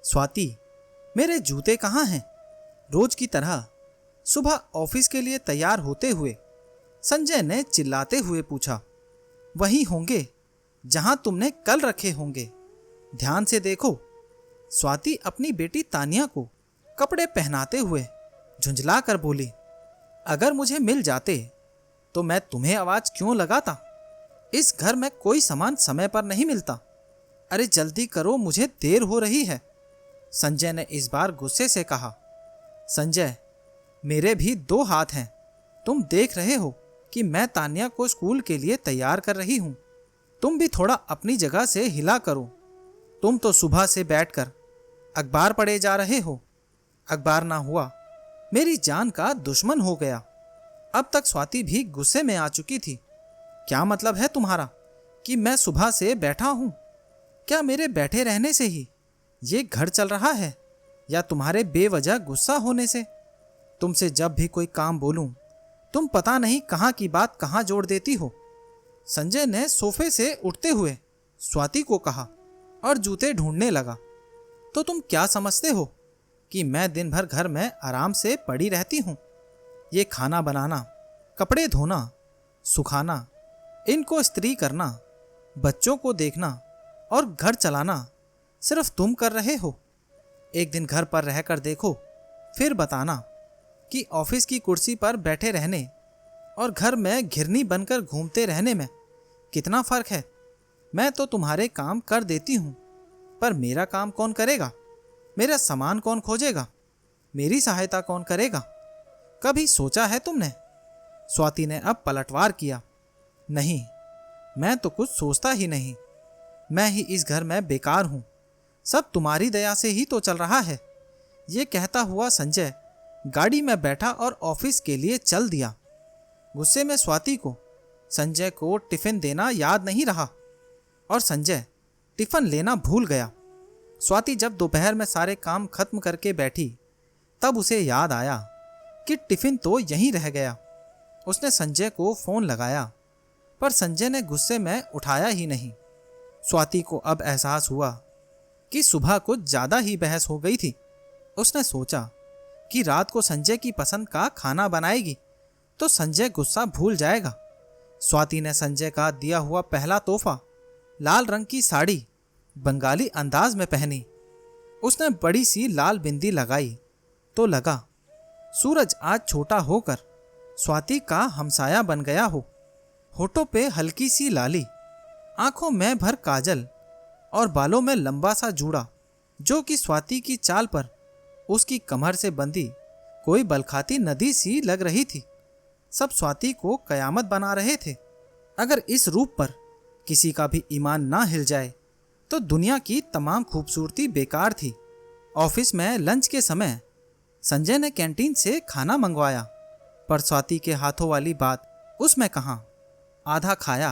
स्वाति, मेरे जूते कहाँ हैं? रोज की तरह सुबह ऑफिस के लिए तैयार होते हुए संजय ने चिल्लाते हुए पूछा। वहीं होंगे जहां तुमने कल रखे होंगे, ध्यान से देखो। स्वाति अपनी बेटी तानिया को कपड़े पहनाते हुए झुंझला कर बोली, अगर मुझे मिल जाते तो मैं तुम्हें आवाज क्यों लगाता? इस घर में कोई सामान समय पर नहीं मिलता। अरे जल्दी करो, मुझे देर हो रही है। संजय ने इस बार गुस्से से कहा। संजय, मेरे भी 2 हाथ हैं। तुम देख रहे हो कि मैं तानिया को स्कूल के लिए तैयार कर रही हूं। तुम भी थोड़ा अपनी जगह से हिला करो। तुम तो सुबह से बैठकर अखबार पढ़े जा रहे हो। अखबार ना हुआ मेरी जान का दुश्मन हो गया। अब तक स्वाति भी गुस्से में आ चुकी थी। क्या मतलब है तुम्हारा कि मैं सुबह से बैठा हूं? क्या मेरे बैठे रहने से ही ये घर चल रहा है, या तुम्हारे बेवजह गुस्सा होने से? तुमसे जब भी कोई काम बोलूं, तुम पता नहीं कहां की बात कहां जोड़ देती हो। संजय ने सोफे से उठते हुए स्वाति को कहा और जूते ढूंढने लगा। तो तुम क्या समझते हो कि मैं दिन भर घर में आराम से पड़ी रहती हूं? ये खाना बनाना, कपड़े धोना, सुखाना, इनको इस्त्री करना, बच्चों को देखना और घर चलाना सिर्फ तुम कर रहे हो। एक दिन घर पर रहकर देखो, फिर बताना कि ऑफिस की कुर्सी पर बैठे रहने और घर में घिरनी बनकर घूमते रहने में कितना फर्क है। मैं तो तुम्हारे काम कर देती हूँ, पर मेरा काम कौन करेगा? मेरा सामान कौन खोजेगा? मेरी सहायता कौन करेगा? कभी सोचा है तुमने? स्वाति ने अब पलटवार किया। नहीं, मैं तो कुछ सोचता ही नहीं। मैं ही इस घर में बेकार हूँ। सब तुम्हारी दया से ही तो चल रहा है। ये कहता हुआ संजय गाड़ी में बैठा और ऑफिस के लिए चल दिया। गुस्से में स्वाति को संजय को टिफिन देना याद नहीं रहा और संजय टिफिन लेना भूल गया। स्वाति जब दोपहर में सारे काम खत्म करके बैठी, तब उसे याद आया कि टिफिन तो यहीं रह गया। उसने संजय को फोन लगाया, पर संजय ने गुस्से में उठाया ही नहीं। स्वाति को अब एहसास हुआ कि सुबह कुछ ज्यादा ही बहस हो गई थी। उसने सोचा कि रात को संजय की पसंद का खाना बनाएगी तो संजय गुस्सा भूल जाएगा। स्वाति ने संजय का दिया हुआ पहला तोहफा, लाल रंग की साड़ी, बंगाली अंदाज में पहनी। उसने बड़ी सी लाल बिंदी लगाई तो लगा सूरज आज छोटा होकर स्वाति का हमसाया बन गया हो। होठों पे हल्की सी लाली, आंखों में भर काजल और बालों में लंबा सा जूड़ा, जो कि स्वाति की चाल पर उसकी कमर से बंधी कोई बलखाती नदी सी लग रही थी। सब स्वाति को कयामत बना रहे थे। अगर इस रूप पर किसी का भी ईमान ना हिल जाए तो दुनिया की तमाम खूबसूरती बेकार थी। ऑफिस में लंच के समय संजय ने कैंटीन से खाना मंगवाया, पर स्वाति के हाथों वाली बात उसमें कहाँ। आधा खाया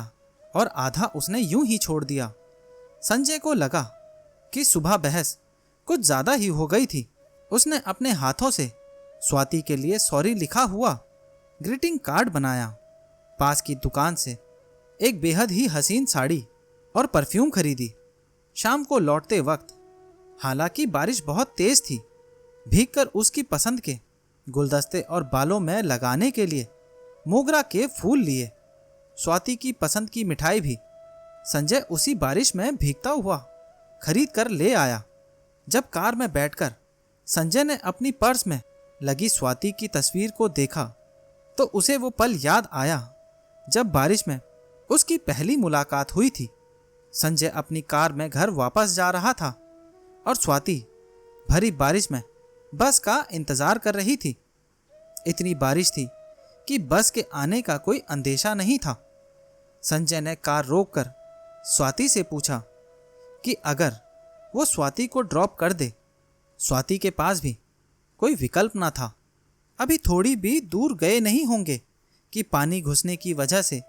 और आधा उसने यूं ही छोड़ दिया। संजय को लगा कि सुबह बहस कुछ ज्यादा ही हो गई थी। उसने अपने हाथों से स्वाति के लिए सॉरी लिखा हुआ ग्रीटिंग कार्ड बनाया। पास की दुकान से एक बेहद ही हसीन साड़ी और परफ्यूम खरीदी। शाम को लौटते वक्त, हालांकि बारिश बहुत तेज थी, भीगकर उसकी पसंद के गुलदस्ते और बालों में लगाने के लिए मोगरा के फूल लिए। स्वाति की पसंद की मिठाई भी संजय उसी बारिश में भीगता हुआ खरीद कर ले आया। जब कार में बैठकर संजय ने अपनी पर्स में लगी स्वाति की तस्वीर को देखा तो उसे वो पल याद आया जब बारिश में उसकी पहली मुलाकात हुई थी। संजय अपनी कार में घर वापस जा रहा था और स्वाति भरी बारिश में बस का इंतजार कर रही थी। इतनी बारिश थी कि बस के आने का कोई अंदेशा नहीं था। संजय ने कार रोककर स्वाति से पूछा कि अगर वो स्वाति को ड्रॉप कर दे। स्वाति के पास भी कोई विकल्प ना था। अभी थोड़ी भी दूर गए नहीं होंगे कि पानी घुसने की वजह से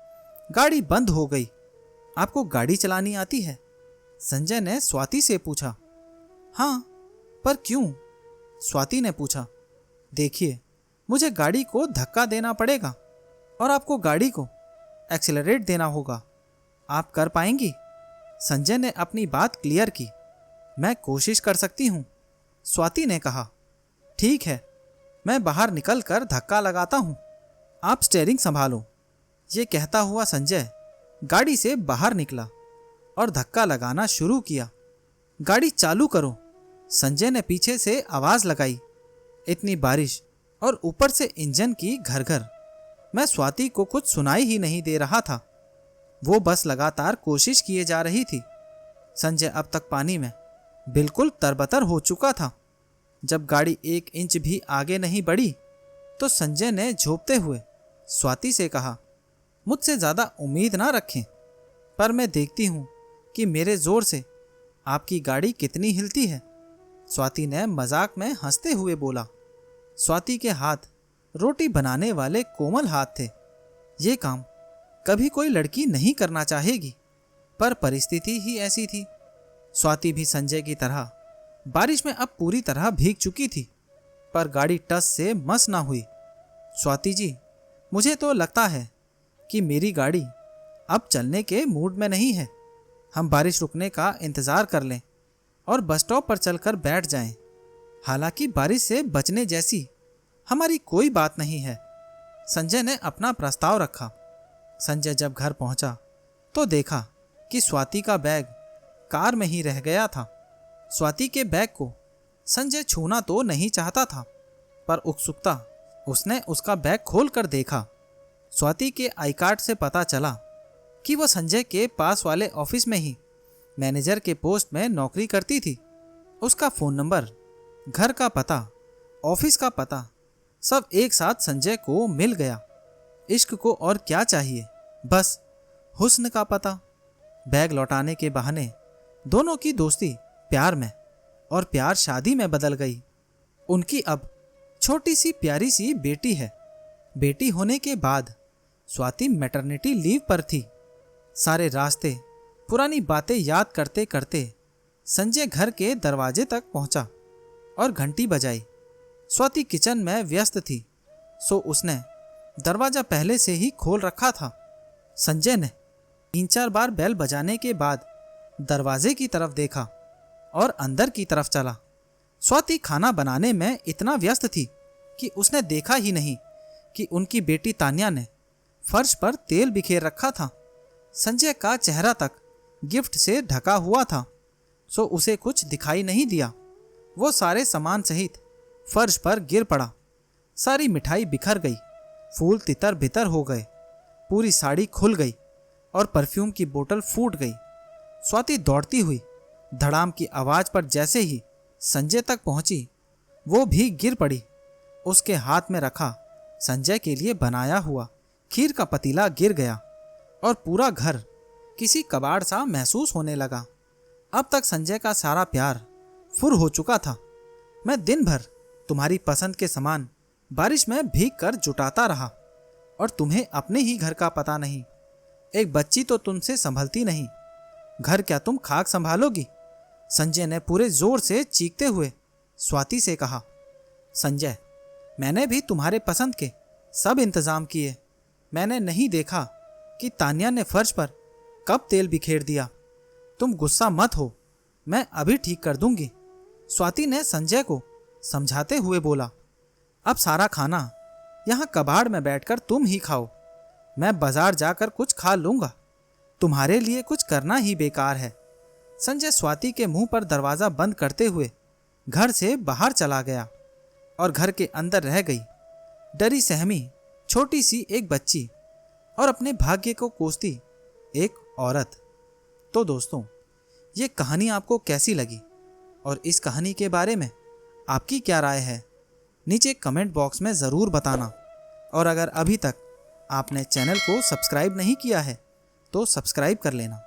गाड़ी बंद हो गई। आपको गाड़ी चलानी आती है? संजय ने स्वाति से पूछा। हाँ, पर क्यों? स्वाति ने पूछा। देखिए, मुझे गाड़ी को धक्का देना पड़ेगा और आपको गाड़ी को एक्सेलरेट देना होगा। आप कर पाएंगी? संजय ने अपनी बात क्लियर की। मैं कोशिश कर सकती हूँ, स्वाति ने कहा। ठीक है, मैं बाहर निकल कर धक्का लगाता हूँ, आप स्टीयरिंग संभालो। ये कहता हुआ संजय गाड़ी से बाहर निकला और धक्का लगाना शुरू किया। गाड़ी चालू करो, संजय ने पीछे से आवाज़ लगाई। इतनी बारिश और ऊपर से इंजन की घरघर, मैं स्वाति को कुछ सुनाई ही नहीं दे रहा था। वो बस लगातार कोशिश किए जा रही थी। संजय अब तक पानी में बिल्कुल तरबतर हो चुका था। जब गाड़ी 1 इंच भी आगे नहीं बढ़ी तो संजय ने झोंपते हुए स्वाति से कहा, मुझसे ज़्यादा उम्मीद ना रखें, पर मैं देखती हूँ कि मेरे ज़ोर से आपकी गाड़ी कितनी हिलती है। स्वाति ने मजाक में हंसते हुए बोला। स्वाति के हाथ रोटी बनाने वाले कोमल हाथ थे। ये काम कभी कोई लड़की नहीं करना चाहेगी, पर परिस्थिति ही ऐसी थी। स्वाति भी संजय की तरह बारिश में अब पूरी तरह भीग चुकी थी, पर गाड़ी टस से मस ना हुई। स्वाति जी, मुझे तो लगता है कि मेरी गाड़ी अब चलने के मूड में नहीं है। हम बारिश रुकने का इंतज़ार कर लें और बस स्टॉप पर चलकर बैठ जाएं। हालांकि बारिश से बचने जैसी हमारी कोई बात नहीं है। संजय ने अपना प्रस्ताव रखा। संजय जब घर पहुंचा तो देखा कि स्वाति का बैग कार में ही रह गया था। स्वाति के बैग को संजय छूना तो नहीं चाहता था, पर उत्सुकता उसने उसका बैग खोल कर देखा। स्वाति के आई कार्ड से पता चला कि वह संजय के पास वाले ऑफिस में ही मैनेजर के पोस्ट में नौकरी करती थी। उसका फ़ोन नंबर, घर का पता, ऑफिस का पता सब एक साथ संजय को मिल गया। इश्क को और क्या चाहिए, बस हुस्न का पता। बैग लौटाने के बहाने दोनों की दोस्ती प्यार में और प्यार शादी में बदल गई। उनकी अब छोटी सी प्यारी सी बेटी है। बेटी होने के बाद स्वाति मैटरनिटी लीव पर थी। सारे रास्ते पुरानी बातें याद करते करते संजय घर के दरवाजे तक पहुंचा और घंटी बजाई। स्वाति किचन में व्यस्त थी, सो उसने दरवाजा पहले से ही खोल रखा था। संजय ने 3-4 बार बेल बजाने के बाद दरवाजे की तरफ देखा और अंदर की तरफ चला। स्वाति खाना बनाने में इतना व्यस्त थी कि उसने देखा ही नहीं कि उनकी बेटी तान्या ने फर्श पर तेल बिखेर रखा था। संजय का चेहरा तक गिफ्ट से ढका हुआ था, सो उसे कुछ दिखाई नहीं दिया। वो सारे सामान सहित फर्श पर गिर पड़ा। सारी मिठाई बिखर गई, फूल तितर बितर हो गए, पूरी साड़ी खुल गई और परफ्यूम की बोतल फूट गई। स्वाति दौड़ती हुई धड़ाम की आवाज़ पर जैसे ही संजय तक पहुंची, वो भी गिर पड़ी। उसके हाथ में रखा संजय के लिए बनाया हुआ खीर का पतीला गिर गया और पूरा घर किसी कबाड़ सा महसूस होने लगा। अब तक संजय का सारा प्यार फुर हो चुका था। मैं दिन भर तुम्हारी पसंद के सामान बारिश में भीग कर जुटाता रहा और तुम्हें अपने ही घर का पता नहीं। एक बच्ची तो तुमसे संभलती नहीं, घर क्या तुम खाक संभालोगी? संजय ने पूरे जोर से चीखते हुए स्वाति से कहा। संजय, मैंने भी तुम्हारे पसंद के सब इंतजाम किए। मैंने नहीं देखा कि तान्या ने फर्श पर कब तेल बिखेर दिया। तुम गुस्सा मत हो, मैं अभी ठीक कर दूंगी, स्वाति ने संजय को समझाते हुए बोला। अब सारा खाना यहाँ कबाड़ में बैठकर तुम ही खाओ, मैं बाजार जाकर कुछ खा लूँगा। तुम्हारे लिए कुछ करना ही बेकार है। संजय स्वाति के मुंह पर दरवाज़ा बंद करते हुए घर से बाहर चला गया और घर के अंदर रह गई डरी सहमी छोटी सी एक बच्ची और अपने भाग्य को कोसती एक औरत। तो दोस्तों, ये कहानी आपको कैसी लगी और इस कहानी के बारे में आपकी क्या राय है, नीचे कमेंट बॉक्स में ज़रूर बताना। और अगर अभी तक आपने चैनल को सब्सक्राइब नहीं किया है तो सब्सक्राइब कर लेना।